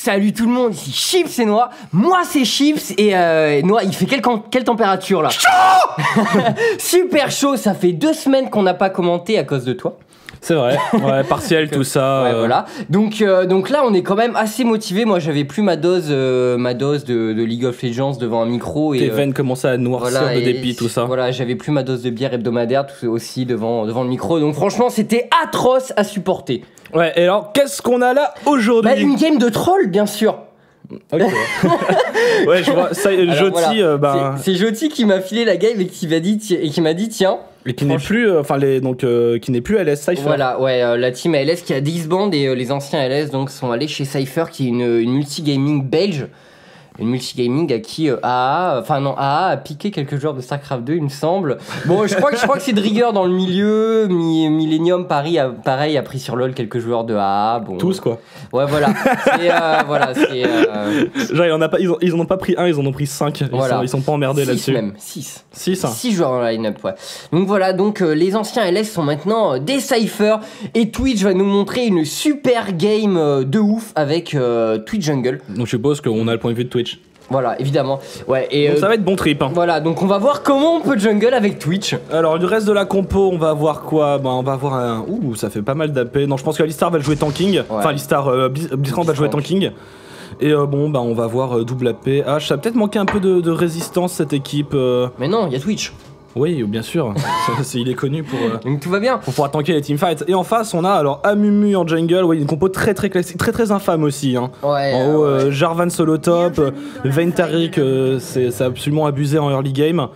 Salut tout le monde, ici Chips et Noah. Moi c'est Chips et Noah, il fait quelle température là? Chaud. Super chaud, ça fait 2 semaines qu'on n'a pas commenté à cause de toi. C'est vrai, ouais, partiel, tout ça. Ouais, voilà. Donc là, on est quand même assez motivé. Moi, j'avais plus ma dose de League of Legends devant un micro. Tes veines commençaient à noircir voilà, de dépit, tout ça. Voilà, j'avais plus ma dose de bière hebdomadaire tout aussi devant le micro. Donc franchement, c'était atroce à supporter. Ouais, et alors, qu'est-ce qu'on a là aujourd'hui? Bah, une game de troll, bien sûr. Ok. Ouais, je vois. Ça, Joti, voilà. C'est Joti qui m'a filé la game et qui m'a dit tiens. Et qui n'est plus, qui n'est plus LS Cypher. Voilà, ouais, la team LS qui a disband et les anciens LS donc sont allés chez Cypher qui est une multigaming belge. Une multigaming à qui AA a piqué quelques joueurs de StarCraft 2, il me semble. Bon, je crois que c'est de rigueur dans le milieu. Millennium Paris pareil a pris sur LoL quelques joueurs de AA. Bon. Tous quoi. Ouais, voilà. Genre ils en ont pas pris un, ils en ont pris 5. Ils sont pas emmerdés là-dessus. Même 6. 6 joueurs dans la line-up, ouais. Donc voilà, les anciens LS sont maintenant des Cypher et Twitch va nous montrer une super game de ouf avec Twitch Jungle. Donc je suppose qu'on a le point de vue de Twitch. Voilà, évidemment. Ouais, et donc ça va être bon trip. Hein. Voilà, donc on va voir comment on peut jungle avec Twitch. Alors, du reste de la compo, on va voir quoi? On va voir un. Ouh, ça fait pas mal d'AP. Non, je pense qu'Alistar va jouer tanking. Ouais. Enfin, Alistar, Blitzcrank va jouer tanking. Et on va voir double AP. H, ça a peut-être manqué un peu de résistance cette équipe. Mais non, il y a Twitch. Oui, bien sûr. Il est connu pour. Donc tout va bien. Pour pouvoir tanker les teamfights. Et en face, on a alors Amumu en jungle. Oui, une compo très classique, très infâme aussi. Hein. Ouais. En haut, Jarvan solo top. Vayne Taric, c'est absolument abusé en early game.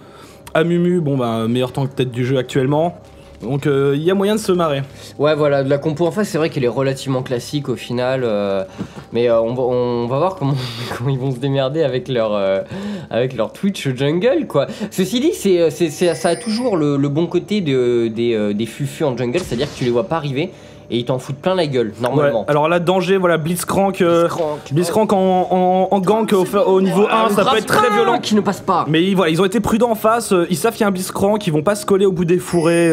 Amumu, meilleur tank peut-être du jeu actuellement. Donc il y a moyen de se marrer. Ouais, voilà, la compo en face, c'est vrai qu'elle est relativement classique au final, mais on va voir comment ils vont se démerder avec leur Twitch jungle, quoi. Ceci dit, ça a toujours le bon côté des fufus en jungle, c'est-à-dire que tu les vois pas arriver. Et ils t'en foutent plein la gueule, normalement. Ouais, alors là, danger, voilà, Blitzcrank en gank au niveau 1, ça peut être très violent. Qui ne passe pas. Mais voilà, ils ont été prudents en face, ils savent qu'il y a un Blitzcrank, ils vont pas se coller au bout des fourrés.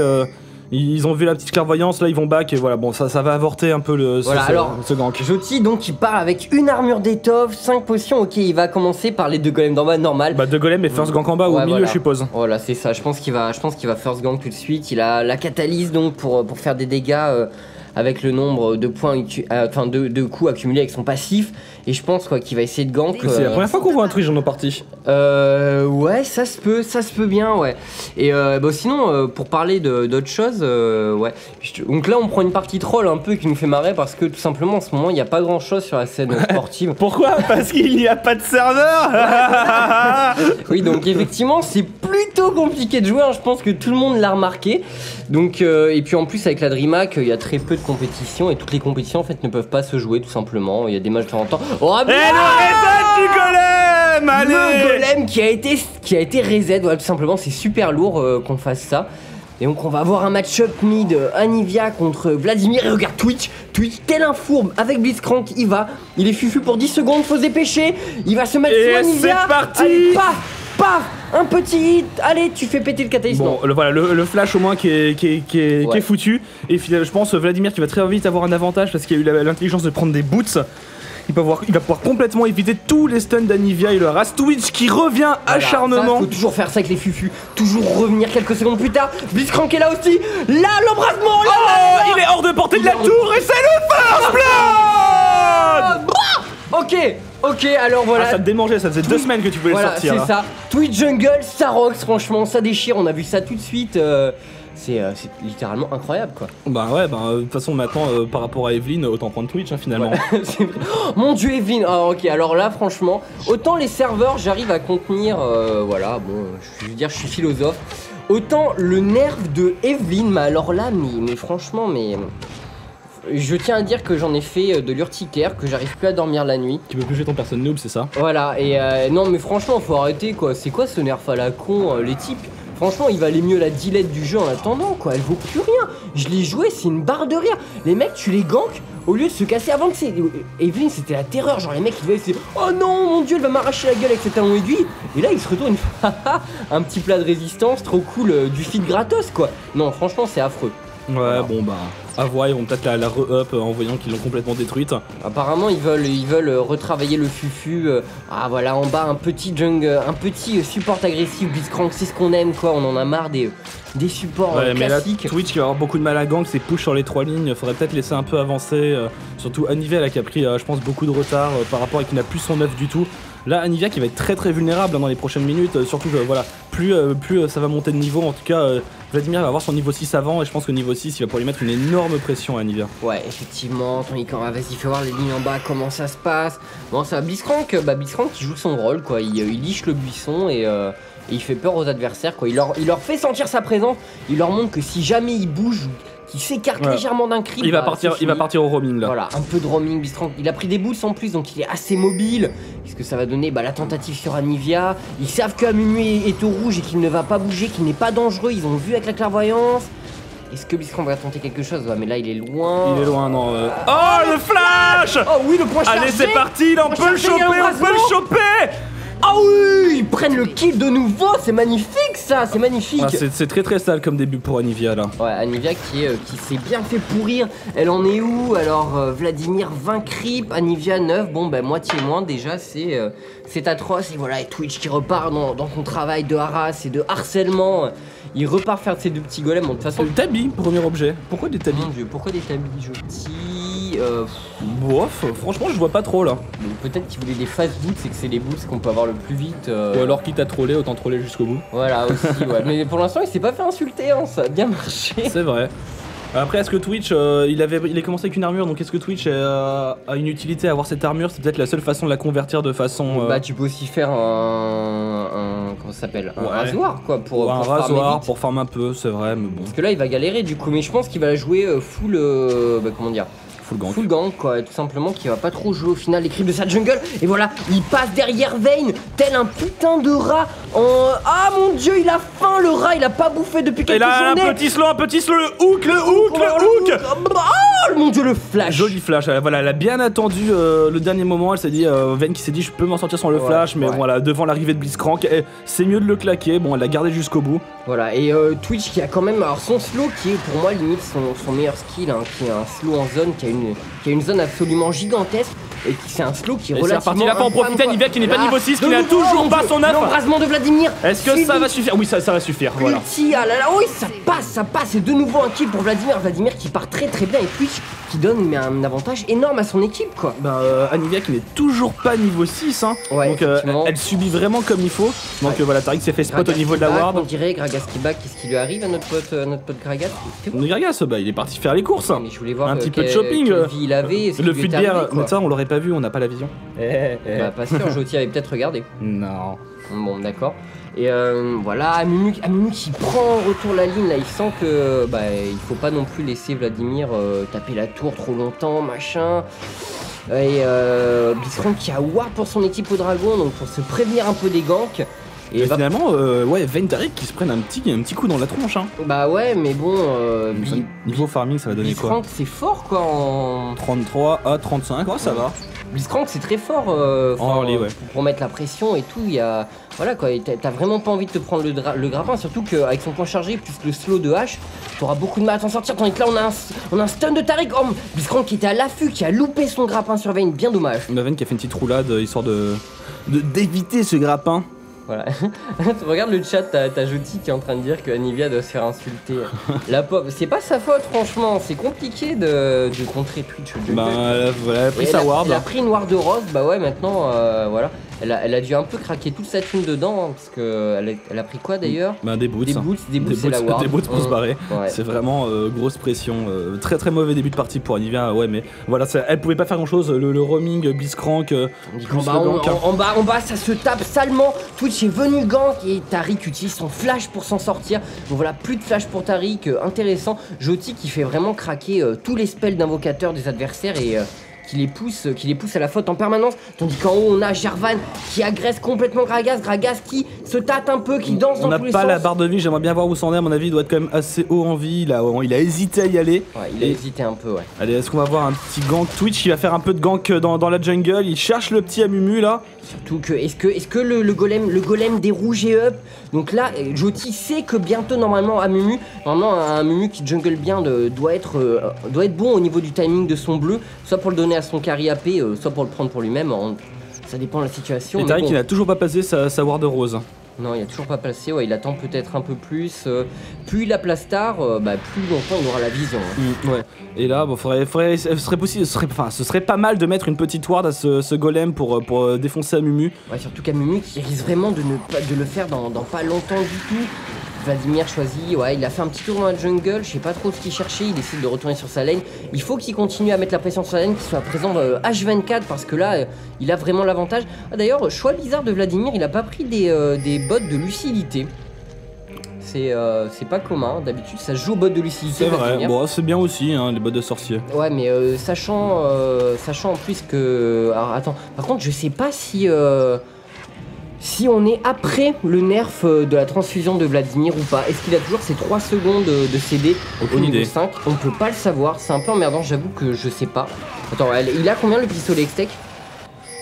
Ils ont vu la petite clairvoyance, là ils vont back et voilà, bon ça va avorter un peu ce gank. Joti donc il part avec une armure d'étoffe, 5 potions, ok, il va commencer par les 2 golems d'en bas, normal. 2 golems et first gank en bas ou au milieu, je suppose. Voilà, c'est ça, je pense qu'il va first gank tout de suite, il a la catalyse donc pour faire des dégâts avec le nombre de points, de coups accumulés avec son passif. Et je pense qu'il va essayer de gank. C'est la première fois qu'on voit un Twitch dans nos parties. Ouais, ça se peut bien, ouais. Et sinon, pour parler d'autres choses, ouais. Donc là, on prend une partie troll un peu qui nous fait marrer parce que tout simplement, en ce moment, il n'y a pas grand chose sur la scène sportive. Pourquoi? Parce qu'il n'y a pas de serveur. Oui, donc effectivement, c'est plutôt compliqué de jouer, hein. Je pense que tout le monde l'a remarqué. Donc, et puis en plus, avec la DreamHack, il y a très peu de compétitions et toutes les compétitions en fait ne peuvent pas se jouer tout simplement. Il y a des matchs de temps en temps. Oh, et le reset du golem. Allez. Le golem qui a été reset, voilà, tout simplement. C'est super lourd qu'on fasse ça. Et donc on va avoir un match-up mid Anivia contre Vladimir. Et regarde Twitch, tel un fourbe avec Blitzcrank, il est fufu pour 10 secondes, faut se dépêcher. Il va se mettre sur Anivia. C'est parti. Allez, paf, un petit hit, allez, tu fais péter le catalyse. Bon, voilà, le flash au moins qui est foutu. Et je pense Vladimir qui va très vite avoir un avantage parce qu'il a eu l'intelligence de prendre des boots. Il va pouvoir complètement éviter tous les stuns d'Anivia et le reste. Twitch qui revient acharnement. Il faut toujours faire ça avec les fufus, toujours revenir quelques secondes plus tard. Blitzcrank est là aussi. Là, l'embrasement. Il est hors de portée de la tour et c'est le first blood. Ok, alors voilà. Ça te démangeait, ça faisait 2 semaines que tu voulais sortir. Voilà, c'est ça. Twitch Jungle, ça rocks, franchement, ça déchire. On a vu ça tout de suite. C'est littéralement incroyable, quoi. De toute façon, maintenant, par rapport à Evelyn, autant prendre Twitch, hein, finalement. Ouais, c'est vrai. Oh, mon dieu, Evelyn. Ah, ok, alors là, franchement, autant les serveurs, j'arrive à contenir. Voilà, bon, je veux dire, je suis philosophe. Autant le nerf de Evelyn, mais alors là, mais franchement, je tiens à dire que j'en ai fait de l'urticaire, que j'arrive plus à dormir la nuit. Tu peux plus jouer ton personne noob, c'est ça? Voilà, et non mais franchement faut arrêter quoi, c'est quoi ce nerf à la con, les types? Franchement il valait mieux la dilette du jeu en attendant quoi, elle vaut plus rien. Je l'ai joué, c'est une barre de rire. Les mecs tu les ganks au lieu de se casser avant que c'est... Evelyn c'était la terreur, genre les mecs ils devaient essayer, oh non mon dieu elle va m'arracher la gueule avec cet talon aiguille. Et là il se retourne, un petit plat de résistance, trop cool, du feed gratos quoi. Non franchement c'est affreux. Ouais, À voir, ils vont peut-être la re-up en voyant qu'ils l'ont complètement détruite. Apparemment ils veulent retravailler le fufu. Ah voilà, en bas un petit support agressif Blitzcrank, c'est ce qu'on aime quoi, on en a marre des supports mais là, classiques. Twitch qui va avoir beaucoup de mal à gank, c'est push sur les 3 lignes, faudrait peut-être laisser un peu avancer. Surtout Anivia là qui a pris je pense beaucoup de retard par rapport à qui n'a plus son œuf du tout. Là Anivia qui va être très vulnérable dans les prochaines minutes, surtout que voilà, plus ça va monter de niveau, en tout cas Vladimir va avoir son niveau 6 avant et je pense que niveau 6 il va pouvoir lui mettre une énorme pression à Anivia. Ouais effectivement, vas-y fais voir les lignes en bas comment ça se passe. Bon ça va, Blitzcrank qui joue son rôle quoi, il liche le buisson et il fait peur aux adversaires quoi, il leur fait sentir sa présence, il leur montre que si jamais il bouge, qu'il s'écarte légèrement d'un creep, il va partir au roaming là. Voilà, un peu de roaming Blitzcrank, il a pris des boosts en plus donc il est assez mobile. Qu'est-ce que ça va donner? La tentative sur Anivia, ils savent que Amumu est au rouge et qu'il ne va pas bouger, qu'il n'est pas dangereux, ils ont vu avec la clairvoyance. Est-ce que Blitzcrank va tenter quelque chose? Mais là il est loin. Il est loin, non. Oh le flash! Oh oui, le point chargé. Allez c'est parti, là, on peut le choper, Ah oui, ils prennent le kill de nouveau, c'est magnifique ça, c'est magnifique. Ah, c'est très sale comme début pour Anivia là. Ouais, Anivia qui s'est bien fait pourrir, elle en est où? Alors Vladimir 20 creep, Anivia 9, bon moitié moins déjà, c'est atroce. Et voilà, et Twitch qui repart dans son travail de harass et de harcèlement. Il repart faire ses deux petits golems, bon, de toute façon... Le tabi, premier objet. Pourquoi des tabis? Mon dieu, pourquoi des tabis gentils? Bof, franchement je vois pas trop là. Peut-être qu'il voulait des fast boots et que c'est les boots qu'on peut avoir le plus vite. Ou alors quitte à troller, autant troller jusqu'au bout. Voilà aussi, ouais. Mais pour l'instant il s'est pas fait insulter, hein, ça a bien marché. C'est vrai. Après, est-ce que Twitch, il a commencé avec une armure, donc est-ce que Twitch a une utilité à avoir cette armure? C'est peut-être la seule façon de la convertir de façon... tu peux aussi faire comment ça s'appelle? Un rasoir quoi, pour un farmer rasoir vite. Pour farmer un peu, c'est vrai, mais bon. Parce que là il va galérer du coup, mais je pense qu'il va la jouer full... comment dire? Full gank quoi, tout simplement, qui va pas trop jouer au final les creeps de sa jungle. Et voilà, il passe derrière Vayne, tel un putain de rat Ah mon dieu, il a faim le rat, il a pas bouffé depuis quelques journées. Et là, un petit slow, le hook, Oh mon dieu, le flash. Joli flash, voilà, elle a bien attendu le dernier moment, elle s'est dit, Vayne qui s'est dit je peux m'en sortir sans le flash, mais voilà, devant l'arrivée de Blitzcrank, c'est mieux de le claquer, bon elle l'a gardé jusqu'au bout. Voilà, et Twitch qui a quand même, alors son slow qui est pour moi limite son meilleur skill, hein, qui est un slow en zone, qui a une zone absolument gigantesque, et qui c'est un slow qui est relativement... Il a pas en profité, Anivia qui n'est pas niveau 6, qui n'a toujours pas son œuf. L'embrasement de Vladimir. Est-ce que ça va suffire? Oui, ça va suffire, voilà. Ulti, ah là là, oui, ça passe, et de nouveau un kill pour Vladimir. Vladimir qui part très bien, et Twitch qui donne un avantage énorme à son équipe quoi. Anivia qui n'est toujours pas niveau 6 hein. Ouais, donc elle subit vraiment comme il faut. Donc voilà, Tariq s'est fait spot au niveau de la ward. On dirait Gragas qui back, qu'est-ce qui lui arrive à notre pote Gragas? Gragas, il est parti faire les courses. Mais je voulais voir un petit peu de shopping. Quelle vie il avait, le fût de bière, mais ça on l'aurait pas vu, on n'a pas la vision. Pas sûr, Joti avait peut-être regardé. Non. Bon d'accord. Et voilà, Amumu qui prend en retour la ligne là, il sent que il faut pas non plus laisser Vladimir taper la tour trop longtemps, machin. Et Blitzcrank qui a ward pour son équipe au dragon, donc pour se prévenir un peu des ganks. Et finalement, Vayne Tariq qui se prennent un petit coup dans la tronche. Hein. Bah ouais, mais bon. Niveau farming, ça va donner quoi? Blitzcrank c'est fort quoi en. 33 à 35, ça va. Blitzcrank c'est très fort pour mettre la pression et tout. Il y a. Voilà quoi, t'as vraiment pas envie de te prendre le grappin, surtout qu'avec son point chargé plus le slow de H, t'auras beaucoup de mal à t'en sortir. Tandis que là on a un stun de Tariq. Oh, Blitzcrank qui était à l'affût, qui a loupé son grappin sur Vayne, bien dommage. Vayne qui a fait une petite roulade histoire d'éviter ce grappin. Voilà. Regarde le chat, t'as Joti qui est en train de dire que Anivia doit se faire insulter. La pauvre, c'est pas sa faute franchement, c'est compliqué de contrer Twitch. Elle a pris sa ward. Elle a pris une ward de Rose, maintenant voilà. Elle a dû un peu craquer toute sa thune dedans, parce que elle a pris quoi d'ailleurs? Des boots. Des boots c'est la ward. Des boots pour se barrer. Ouais. C'est vraiment grosse pression. Très mauvais début de partie pour Anivia. Ouais, mais voilà, elle pouvait pas faire grand chose. Le roaming, Blitzcrank. En bas, ça se tape salement. Twitch est venu gank et Tariq utilise son flash pour s'en sortir. Donc voilà, plus de flash pour Tariq. Intéressant. Joti qui fait vraiment craquer tous les spells d'invocateur des adversaires les pousse à la faute en permanence. Tandis qu'en haut, on a Jarvan qui agresse complètement Gragas. Gragas qui se tâte un peu, qui danse dans tous les sens. On n'a pas la barre de vie, j'aimerais bien voir où c'en est. À mon avis, il doit être quand même assez haut en vie. Il a hésité à y aller. Ouais, il a hésité un peu, ouais. Allez, est-ce qu'on va voir un petit gank Twitch qui va faire un peu de gank dans la jungle? Il cherche le petit Amumu là. Surtout que, est-ce que le golem des rouges est up? Donc là, Jyoti sait que bientôt, normalement, Amumu qui jungle bien doit être bon au niveau du timing de son bleu, soit pour le donner à son carry AP, soit pour le prendre pour lui-même. Ça dépend de la situation. Et Tariq, il n'a toujours pas passé sa ward rose. Non, il a toujours pas placé, ouais, il attend peut-être un peu plus. Plus il a place tard, plus longtemps il aura la vision. Ouais. Et là, bon, ce serait pas mal de mettre une petite ward à ce golem pour défoncer Amumu. Ouais, surtout qu'Amumu qui risque vraiment de le faire dans pas longtemps du tout. Vladimir choisit, ouais, il a fait un petit tour dans la jungle, je sais pas trop ce qu'il cherchait, il décide de retourner sur sa lane. Il faut qu'il continue à mettre la pression sur sa lane, qu'il soit présent H24 parce que là, il a vraiment l'avantage. Ah, d'ailleurs, choix bizarre de Vladimir, il a pas pris des bots de lucidité. C'est pas commun, d'habitude ça joue aux bots de lucidité. C'est vrai, bon, c'est bien aussi, hein, les bots de sorcier. Ouais, mais sachant en plus que... Alors attends, par contre je sais pas si on est après le nerf de la transfusion de Vladimir ou pas. Est-ce qu'il a toujours ces 3 secondes de CD au niveau 5? On peut pas le savoir, c'est un peu emmerdant, j'avoue que je sais pas. Attends, il a combien le pistolet Extec?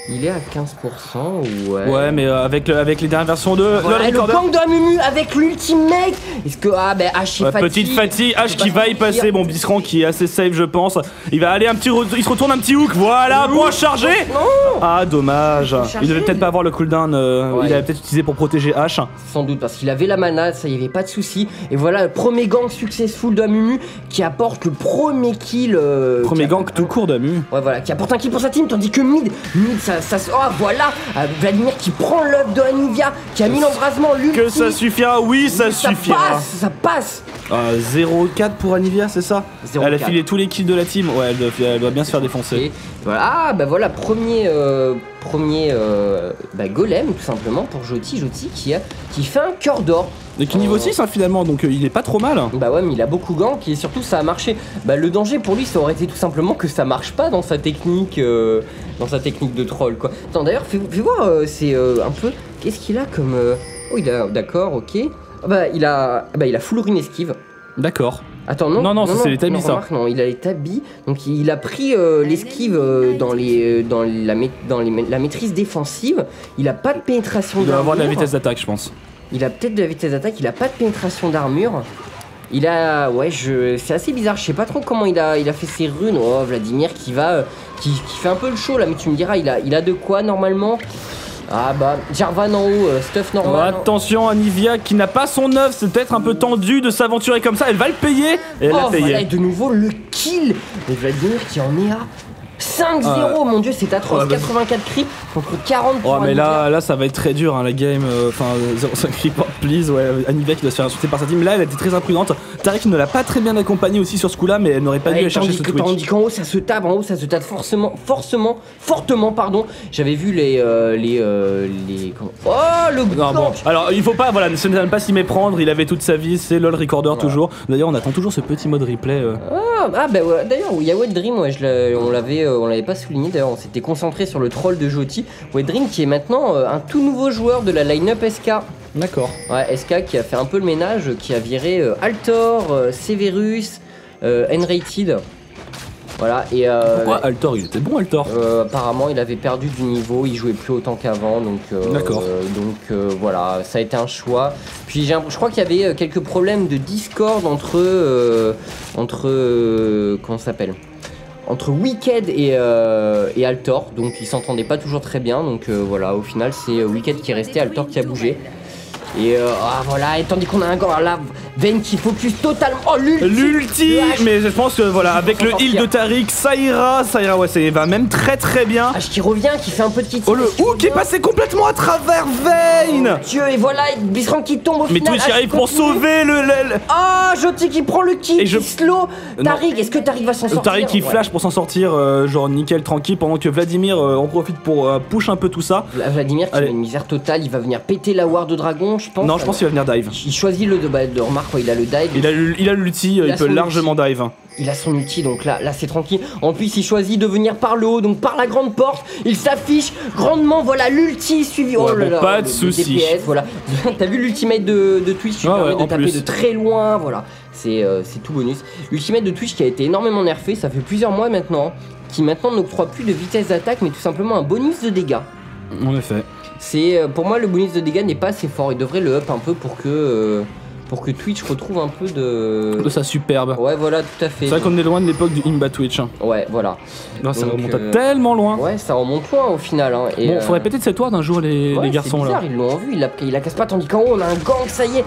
Il est à 15%, ouais. Ouais, mais avec les dernières versions de voilà, le gank de Amumu avec l'ultimate. Est-ce que H est petite fatigue, H qui va y passer. Bon, Bisran qui est assez safe, je pense. Il va aller il se retourne un petit hook. Voilà, point chargé. Non. Ah, dommage. Il devait peut-être pas avoir le cooldown. Ouais. Il avait peut-être utilisé pour protéger H. Sans doute parce qu'il avait la mana, ça y avait pas de souci. Et voilà, le premier gank successful de Amumu qui apporte le premier kill. Premier gank tout court d'Amumu. Ouais, voilà, qui apporte un kill pour sa team, tandis que mid oh voilà, Vladimir qui prend l'œuf de Anivia, qui a mis l'embrasement, lui. Que ça suffira, oui, ça suffira. Ça passe. 0-4 pour Anivia, c'est ça? Elle a filé tous les kills de la team, ouais, elle doit bien se faire défoncer. Et voilà, voilà, premier golem tout simplement pour Jyoti qui fait un cœur d'or. Et qui niveau 6 hein, finalement, donc il est pas trop mal. Bah ouais, mais il a beaucoup gank et surtout ça a marché. Bah le danger pour lui ça aurait été tout simplement que ça marche pas dans sa technique de troll quoi. Attends d'ailleurs fais voir c'est un peu qu'est-ce qu'il a comme oh il a d'accord ok. Il a full rune esquive. D'accord. Attends non c'est les tabis ça. Non, il a les tabis donc il a pris l'esquive dans la maîtrise défensive. Il a pas de pénétration d'armure. Il doit avoir de la vitesse d'attaque je pense. Il a peut-être de la vitesse d'attaque, il a pas de pénétration d'armure. Il a... Ouais, c'est assez bizarre, je sais pas trop comment il a fait ses runes. Oh, Vladimir qui fait un peu le show là, mais tu me diras, il a de quoi normalement. Ah bah, Jarvan en haut, stuff normal. Attention, Anivia qui n'a pas son œuf, c'est peut-être un peu tendu de s'aventurer comme ça, elle va le payer. Et elle l'a payé. Voilà, et de nouveau le kill. Et Vladimir qui en est à 5-0, mon dieu, c'est atroce. 84 creep contre 40 pour mais Anivia. là, ça va être très dur, hein, la game. Enfin, 0,5 creep, please. Ouais, Anivia qui doit se faire insulter par sa team. Là, elle a été très imprudente. Tariq ne l'a pas très bien accompagnée aussi sur ce coup-là, mais elle n'aurait pas dû aller chercher ce Twitch. Tandis qu'en haut, ça se tape, fortement, pardon. J'avais vu Oh, le non, bon. Alors, il faut pas, voilà, ne pas s'y méprendre. Il avait toute sa vie, c'est LOL Recorder toujours. D'ailleurs, on attend toujours ce petit mode replay. Bah ouais, d'ailleurs, il y a Wet Dream, ouais, on l'avait pas souligné, d'ailleurs, on s'était concentré sur le troll de Jyoti. Wet Dream qui est maintenant un tout nouveau joueur de la line-up SK. D'accord. Ouais, SK qui a fait un peu le ménage, qui a viré Altor, Severus, Enrated. Voilà, et pourquoi Altor? Il était bon Altor. Apparemment il avait perdu du niveau, il jouait plus autant qu'avant, donc d'accord. Voilà, ça a été un choix. Puis je crois qu'il y avait quelques problèmes de Discord entre comment ça s'appelle, entre Wicked et Altor, donc ils s'entendaient pas toujours très bien, donc voilà, au final c'est Wicked qui est resté, Altor qui a bougé. Et voilà, et tandis qu'on a encore là, Vayne qui focus totalement. Oh, l'ulti. Mais je pense que voilà, avec le heal de Tariq, ça ira, ouais, ça va même très bien. H qui revient, qui fait un peu de kit. Oh, le hook qui est passé complètement à travers Vayne. Oh, Dieu, et voilà, Bisran qui tombe au final. Mais Twitch qui arrive pour sauver le... Ah, Jyoti qui prend le kill, qui slow Tariq, est-ce que Tariq va s'en sortir? Tariq qui flash pour s'en sortir, genre nickel, tranquille, pendant que Vladimir en profite pour push un peu tout ça. Vladimir qui a une misère totale, il va venir péter la ward de dragon, je pense. Non, je pense qu'il va venir dive. Il choisit le remarque, il a le dive. Il a l'ulti, il peut largement dive. il a son ulti, donc là c'est tranquille. En plus, il choisit de venir par le haut, donc par la grande porte. Il s'affiche grandement, voilà l'ulti suivi. Ouais, Oh là là, pas de soucis. DPS, voilà. T'as vu l'ultimate de Twitch qui permet de taper de très loin, voilà. C'est tout bonus. L'ultimate de Twitch qui a été énormément nerfé, ça fait plusieurs mois maintenant, qui maintenant n'octroie plus de vitesse d'attaque, mais tout simplement un bonus de dégâts. En effet. Pour moi, le bonus de dégâts n'est pas assez fort. Il devrait le up un peu pour que Twitch retrouve un peu de sa superbe. Ouais, voilà, tout à fait. C'est vrai qu'on est loin de l'époque du Imba Twitch. Ouais, voilà. Non, ça remonte tellement loin. Ouais, ça remonte loin au final. Hein. Et bon, faudrait péter de cette ward un jour, les garçons c'est bizarre, là. Ils l'ont vu, il la casse pas, tandis qu'en haut, on a un gang, ça y est.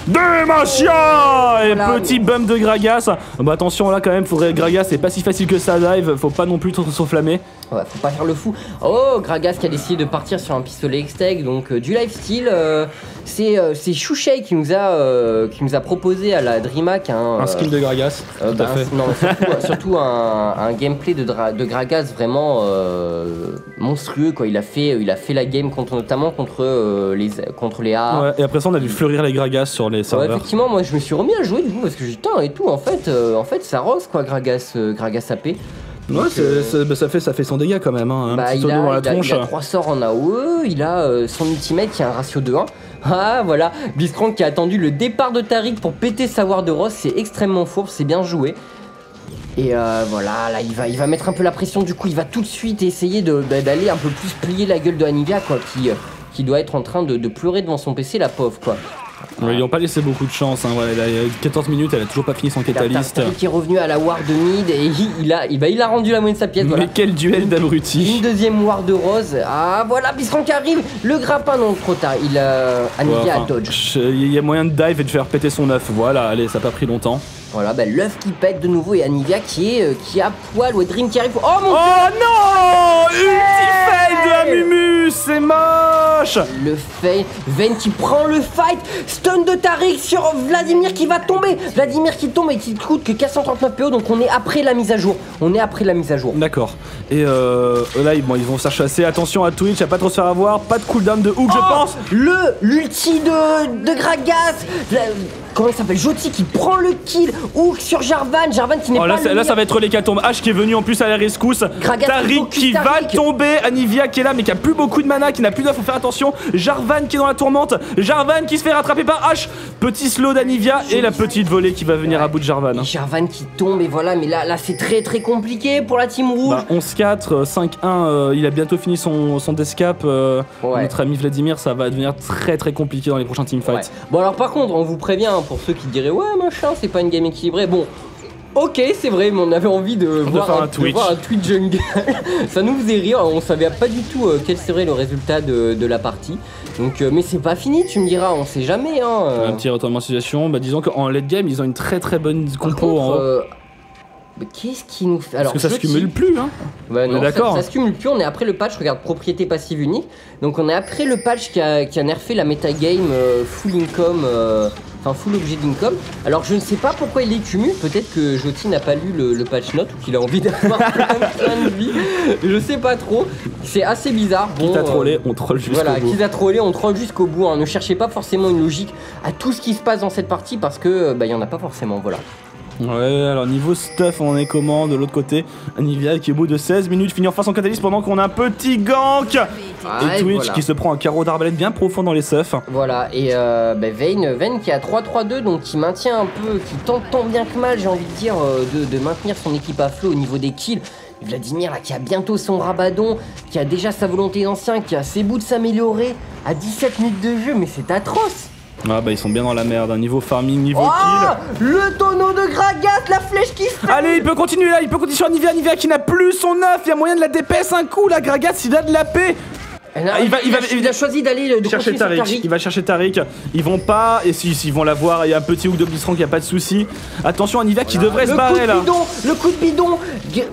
Demacia et petit bump de Gragas. Bah attention là quand même, faudrait Gragas, c'est pas si facile que ça dive, faut pas non plus trop s'enflammer. Ouais, faut pas faire le fou. Oh, Gragas qui a décidé de partir sur un pistolet X-Tech, donc du lifesteal. C'est Chouchey qui nous a proposé à la DreamHack un skin de Gragas. Tout à fait. Non, surtout un gameplay de Gragas vraiment monstrueux quoi. Il a fait la game notamment contre les A. Ouais, et après ça on a dû fleurir les Gragas sur les serveurs. Ouais, effectivement, moi je me suis remis à jouer du coup parce que j'étais et tout. En fait, ça rose quoi, Gragas AP. Ouais, ça fait son dégât quand même, hein, un petit tonneau dans la tronche. Il a 3 sorts en AOE, il a son ultimate qui a un ratio de 1. Ah voilà, Blitzcrank qui a attendu le départ de Taric pour péter sa ward de Rose, c'est extrêmement fourbe, c'est bien joué. Et voilà, là il va mettre un peu la pression, du coup il va tout de suite essayer d'aller un peu plus plier la gueule de Anivia quoi, qui doit être en train de pleurer devant son PC, la pauvre quoi. Ouais, ils n'ont pas laissé beaucoup de chance, hein. Ouais, il y a 14 minutes, elle a toujours pas fini son catalyst. Taric qui est revenu à la ward de mid et il a rendu la moitié de sa pièce. Mais voilà. Quel duel d'abrutis. Une deuxième ward de Rose. Ah voilà, Blitzcrank qui arrive. Le grappin non trop tard. Anivia a dodge. Il y a moyen de dive et de faire péter son œuf. Voilà, allez, ça n'a pas pris longtemps. Voilà, bah, l'œuf qui pète de nouveau et Anivia qui a poil. Ouais, Dream qui arrive. Oh mon dieu. Oh non, ulti fail de la Mumu, c'est moche. Le fail. Vayne qui prend le fight. Stun de Taric sur Vladimir qui va tomber. Vladimir qui tombe et qui coûte que 439 PO. Donc on est après la mise à jour. D'accord. Et là, ils vont s'achasser. Attention à Twitch, à pas trop se faire avoir. Pas de cooldown de hook, je pense. L'ulti de Gragas. Comment il s'appelle? Joti qui prend le kill. Hook sur Jarvan. Jarvan qui n'est pas là, ça va être l'hécatombe. H qui est venu en plus à la rescousse. Taric qui va tomber. Anivia qui est là mais qui a plus beaucoup de mana, qui n'a plus d'œuf, faut faire attention. Jarvan qui est dans la tourmente. Jarvan qui se fait rattraper par H. Petit slow d'Anivia et la petite volée qui va venir à bout de Jarvan. Jarvan qui tombe et voilà, mais là c'est très très compliqué pour la team rouge. Bah, 11-4, 5-1, il a bientôt fini son descap. Notre ami Vladimir, ça va devenir très très compliqué dans les prochains teamfights. Ouais. Bon alors par contre, on vous prévient, hein, pour ceux qui diraient ouais machin, c'est pas une game équilibrée. Bon, ok, c'est vrai, mais on avait envie de voir un Twitch jungle. Ça nous faisait rire, on savait pas du tout quel serait le résultat de la partie. Donc, mais c'est pas fini, tu me diras, on sait jamais. Hein, Un petit retournement de situation, bah, disons qu'en late game, ils ont une très très bonne compo en haut. Qu'est-ce qui nous fait... Alors, parce que ça se cumule plus, hein. Bah non, d'accord. Ça se cumule plus, on est après le patch, regarde, propriété passive unique. Donc on est après le patch qui a nerfé la metagame full income, enfin full objet d'income. Alors je ne sais pas pourquoi il les cumule, peut-être que Joti n'a pas lu le patch note ou qu'il a envie d'avoir plein de vie. Je sais pas trop, c'est assez bizarre. Bon, qui t'a trollé, on troll jusqu'au bout. Voilà, qui t'a trollé, on troll jusqu'au bout. Hein. Ne cherchez pas forcément une logique à tout ce qui se passe dans cette partie parce que bah, y en a pas forcément, voilà. Ouais, alors niveau stuff, on est comment de l'autre côté? Anivia qui au bout de 16 minutes finit enfin son catalyst pendant qu'on a un petit gank. Et Twitch voilà, qui se prend un carreau d'arbalète bien profond dans les stuffs. Voilà, et bah, Vayne qui a 3-3-2, donc qui maintient un peu, qui tente tant bien que mal, j'ai envie de dire, de maintenir son équipe à flot au niveau des kills. Vladimir là qui a bientôt son rabadon, qui a déjà sa volonté d'ancien, qui a ses bouts de s'améliorer à 17 minutes de jeu, mais c'est atroce. Ah bah ils sont bien dans la merde, hein. Niveau farming, niveau kill. Le tonneau de Gragas, la flèche qui se... Allez, il peut continuer là, il peut continuer sur Anivia qui n'a plus son œuf, il y a moyen de la DPS un coup là, Gragas il a de la paix. Il a choisi d'aller chercher Taric. Il va chercher Taric. Ils vont pas. Et si ils vont l'avoir, il y a un petit hook de Blitzcrank, il n'y a pas de souci. Attention, Anivia qui devrait se barrer là. Le coup de bidon.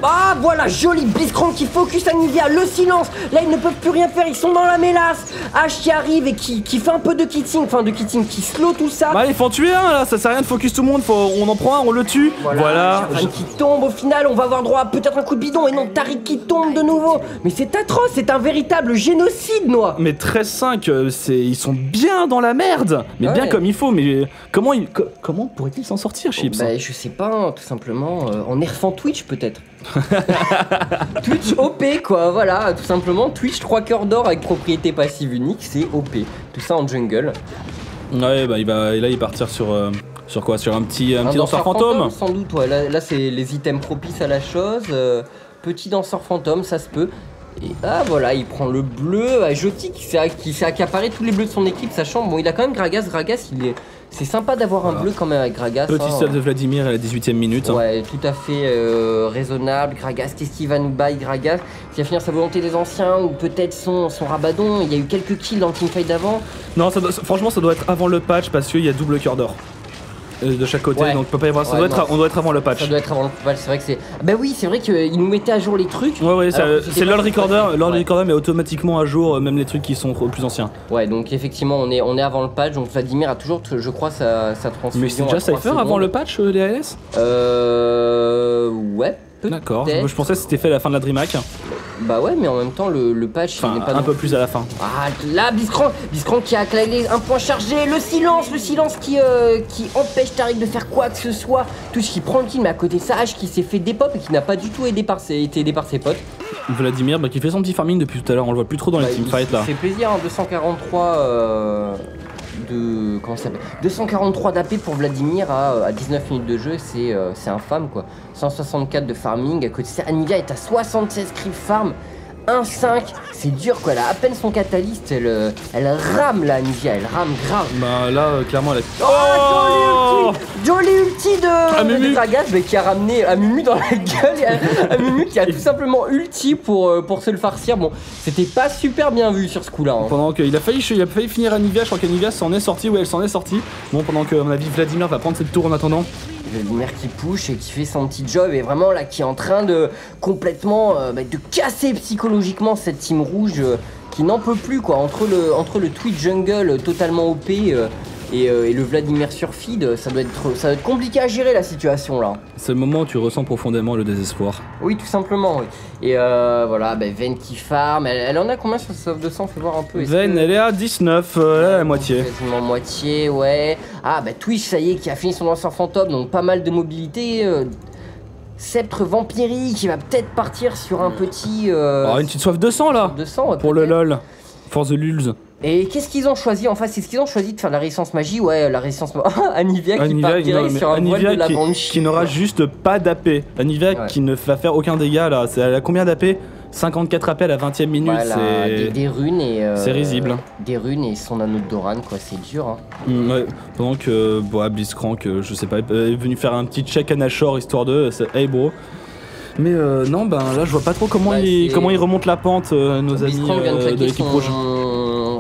Ah voilà, joli Blitzcrank qui focus Anivia. Le silence. Là, ils ne peuvent plus rien faire. Ils sont dans la mélasse. H qui arrive et qui fait un peu de kitting. Enfin, qui slow tout ça. Bah, il faut en tuer un là. Ça sert à rien de focus tout le monde. On en prend un, on le tue. Voilà. Qui tombe au final. On va avoir droit à peut-être un coup de bidon. Et non, Taric qui tombe de nouveau. Mais c'est atroce. C'est un véritable génocide génocide, Noah. Mais 13-5, ils sont bien dans la merde. Mais bien Ouais. comme il faut. Mais comment pourrait-il s'en sortir, Chips? Bah, je sais pas, hein, tout simplement, en nerfant Twitch peut-être. Twitch OP quoi, voilà, tout simplement. Twitch 3 cœurs d'or avec propriété passive unique, c'est OP. Tout ça en jungle. Ouais, bah il va partir sur quoi? Sur un petit danseur fantôme. Sans doute, ouais. Là c'est les items propices à la chose. Petit danseur fantôme, ça se peut. Et ah voilà, il prend le bleu. Joti qui s'est accaparé tous les bleus de son équipe, sachant, bon, il a quand même Gragas. Gragas, c'est sympa d'avoir un bleu quand même avec Gragas. Petit stade de Vladimir à la 18ème minute. Ouais, tout à fait raisonnable. Gragas, qu'est-ce qu'il va nous bailler, Gragas? Il va finir sa volonté des anciens ou peut-être son rabadon. Il y a eu quelques kills dans le teamfight d'avant. Non, franchement, ça doit être avant le patch parce qu'il y a double cœur d'or. De chaque côté, Ouais. donc peut pas y avoir. Ouais, on doit être avant le patch. Ça doit être avant le patch, c'est vrai que c'est. Bah oui, c'est vrai qu'il nous mettait à jour les trucs. Ouais, c'est LoL Recorder. LoL Ouais. Recorder met automatiquement à jour même les trucs qui sont plus anciens. Ouais, donc effectivement, on est avant le patch. Donc Vladimir a toujours, je crois, sa transfusion. Mais c'est déjà à 3 Cypher avant secondes. le patch, les ALS? Ouais. D'accord, peut-être. je pensais que c'était fait à la fin de la DreamHack. Bah ouais, mais en même temps, le patch il Enfin, n'est pas un peu plus à la fin. Ah là, Biscran qui a claqué un point chargé, le silence qui empêche Tariq de faire quoi que ce soit. Touche qui prend le kill, mais à côté ça, H qui s'est fait dépop et qui n'a pas du tout été aidé par ses potes. Vladimir qui fait son petit farming depuis tout à l'heure, on le voit plus trop dans les teamfights là. Ça fait plaisir, hein, 243 comment ça s'appelle, 243 d'AP pour Vladimir à 19 minutes de jeu, c'est infâme quoi. 164 de farming, à côté ça, Anivia est à 76 creep farm. 1-5, c'est dur quoi, elle a à peine son catalyste, elle rame là Anivia, elle rame grave. Bah là, clairement, elle a. Oh, Jolly ulti de Amumu. Gragas qui a ramené Amumu dans la gueule, et Amumu qui a tout simplement ulti pour se le farcir. Bon, c'était pas super bien vu sur ce coup là. Hein. Pendant qu'il a failli finir Anivia, je crois qu'Anivia s'en est sortie, ouais, elle s'en est sortie. Bon, pendant que, à mon avis, Vladimir va prendre cette tour en attendant. Vladimir qui push et qui fait son petit job et vraiment là qui est en train de complètement de casser psychologiquement cette team rouge qui n'en peut plus quoi, entre le Twitch jungle totalement OP et le Vladimir sur feed, ça doit être compliqué à gérer la situation là. C'est le moment où tu ressens profondément le désespoir. Oui, tout simplement. Oui. Et voilà, Ven qui farm, elle en a combien sur ce de sang? Fais voir un peu. Ven, elle est à 19, la moitié. Quasiment moitié, ouais. Ah Twitch, ça y est, qui a fini son lanceur fantôme, donc pas mal de mobilité. Sceptre Vampiri qui va peut-être partir sur un petit. Une petite soif de sang là 200 pour le LOL. For the lulz. Et qu'est-ce qu'ils ont choisi en face? Est-ce qu'ils ont choisi de faire la résistance magie? Ouais, la résistance Anivia qui part direct sur un voile de la Banshee. qui n'aura juste pas d'AP. Anivia qui ne va faire aucun dégât là. Elle a combien d'AP? 54 AP à la 20ème minute, voilà, c'est. Des runes et. C'est risible. Des runes et son anneau de Doran, quoi, c'est dur. Hein. Ouais, pendant que Blitzcrank, je sais pas, est venu faire un petit check à Nashor histoire de. Hey bro. Mais non, là je vois pas trop comment ils remontent la pente, nos amis de l'équipe rouge.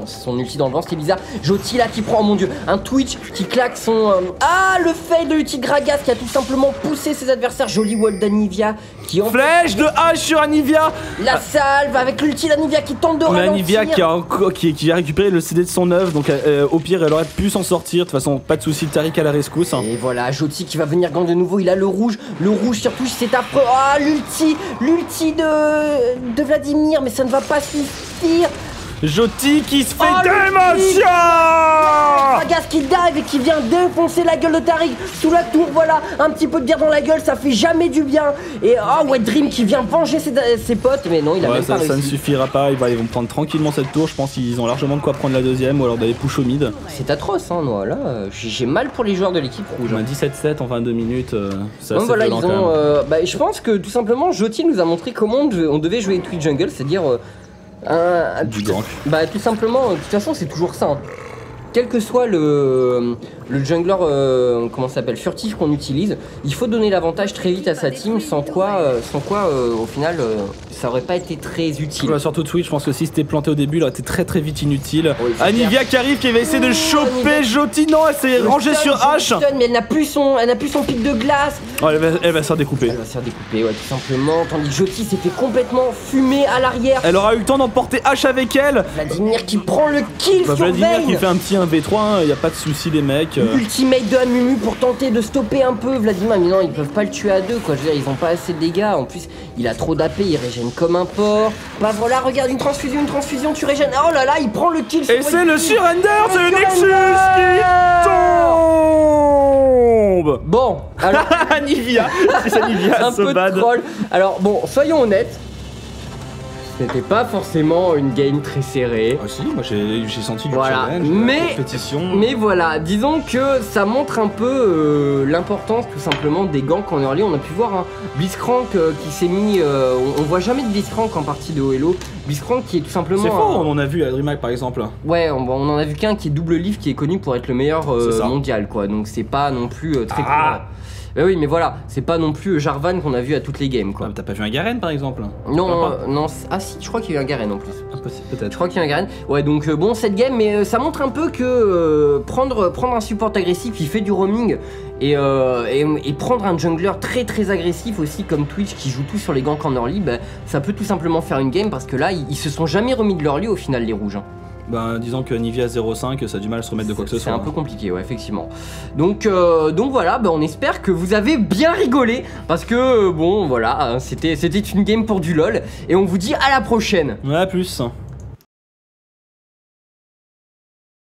Son ulti dans le vent, c'était bizarre. Joti là qui prend, oh mon dieu, un Twitch qui claque son. Ah, le fail de l'ulti de Gragas qui a tout simplement poussé ses adversaires. Joli wall d'Anivia qui en. Flèche de hache sur Anivia. La salve avec l'ulti d'Anivia qui tente de ralentir. Anivia qui a récupéré le CD de son œuvre, donc au pire elle aurait pu s'en sortir. De toute façon, pas de soucis, Tariq à la rescousse. Et voilà, Joti qui va venir gang de nouveau. Il a le rouge sur Twitch, c'est affreux. Ah, l'ulti de Vladimir, mais ça ne va pas suffire. Joti qui se fait démotion. Gragas qui dive et qui vient défoncer la gueule de Tariq sous la tour, voilà, un petit peu de bière dans la gueule, ça fait jamais du bien. Et Wet Dream qui vient venger ses potes, mais non, il a même pas réussi. Ça ne suffira pas, ils vont prendre tranquillement cette tour, je pense qu'ils ont largement de quoi prendre la deuxième ou alors d'aller push au mid. C'est atroce, hein, moi, là, j'ai mal pour les joueurs de l'équipe rouge. On a 17-7 en 22 minutes, c'est assez voilà, violent quand même. je pense que tout simplement, Joti nous a montré comment on devait jouer Twitch Jungle, c'est-à-dire... du gank. Tout simplement, de toute façon c'est toujours ça. Hein. Quel que soit le jungler comment ça s'appelle, furtif qu'on utilise, il faut donner l'avantage très vite à sa team, sans quoi au final ça aurait pas été très utile. Ouais, surtout Twitch, je pense que si c'était planté au début, il aurait été très vite inutile. Oui, Anivia qui arrive, qui va essayer de choper Joti, non, elle s'est rangée sur H. Mais elle n'a plus son pic de glace. Oh, elle va se faire découper. Elle va se faire découper, ouais, tout simplement. Tandis que Joti s'est fait complètement fumer à l'arrière. Elle aura eu le temps d'emporter H avec elle. Vladimir qui prend le kill sur Vladimir Vayne. qui fait un petit 1v3, y a pas de soucis les mecs. Ultimate de Amumu pour tenter de stopper un peu Vladimir, mais non, ils peuvent pas le tuer à deux, quoi. Je veux dire, ils ont pas assez de dégâts. En plus, il a trop d'AP, il régène comme un porc. Bah voilà, regarde, une transfusion, tu régènes. Oh là là, il prend le kill. Et c'est le surrender, c'est le Nexus qui tombe. Bon, alors. Nivea, c'est ça Nivea, un peu de troll. Alors bon, soyons honnêtes. Ce n'était pas forcément une game très serrée. Ah si, moi j'ai senti du voilà. challenge, mais, la compétition. Mais voilà, disons que ça montre un peu l'importance tout simplement des ganks en early. On a pu voir un Blitzcrank qui s'est mis... on voit jamais de Blitzcrank en partie de Hello. Blitzcrank qui est tout simplement... C'est faux, on en a vu à DreamHack par exemple. Ouais, on en a vu qu'un qui est double lift qui est connu pour être le meilleur mondial quoi. Donc c'est pas non plus très cool. Bah oui, mais voilà, c'est pas non plus Jarvan qu'on a vu à toutes les games quoi. Ah, t'as pas vu un Garen par exemple? Non, non, ah si, je crois qu'il y a eu un Garen en plus. Peut-être. Je crois qu'il y a un Garen. Ouais, donc bon, cette game, mais ça montre un peu que prendre un support agressif qui fait du roaming et prendre un jungler très agressif aussi comme Twitch qui joue tout sur les ganks en early, bah, ça peut tout simplement faire une game parce que là, ils se sont jamais remis de leur lieu au final, les rouges. Hein. Ben, disons que Nivea 0.5, ça a du mal à se remettre de quoi que ce soit. C'est un peu compliqué, ouais, effectivement. Donc voilà, bah, on espère que vous avez bien rigolé. Parce que, bon, voilà, c'était une game pour du LOL. Et on vous dit à la prochaine. Ouais, à plus.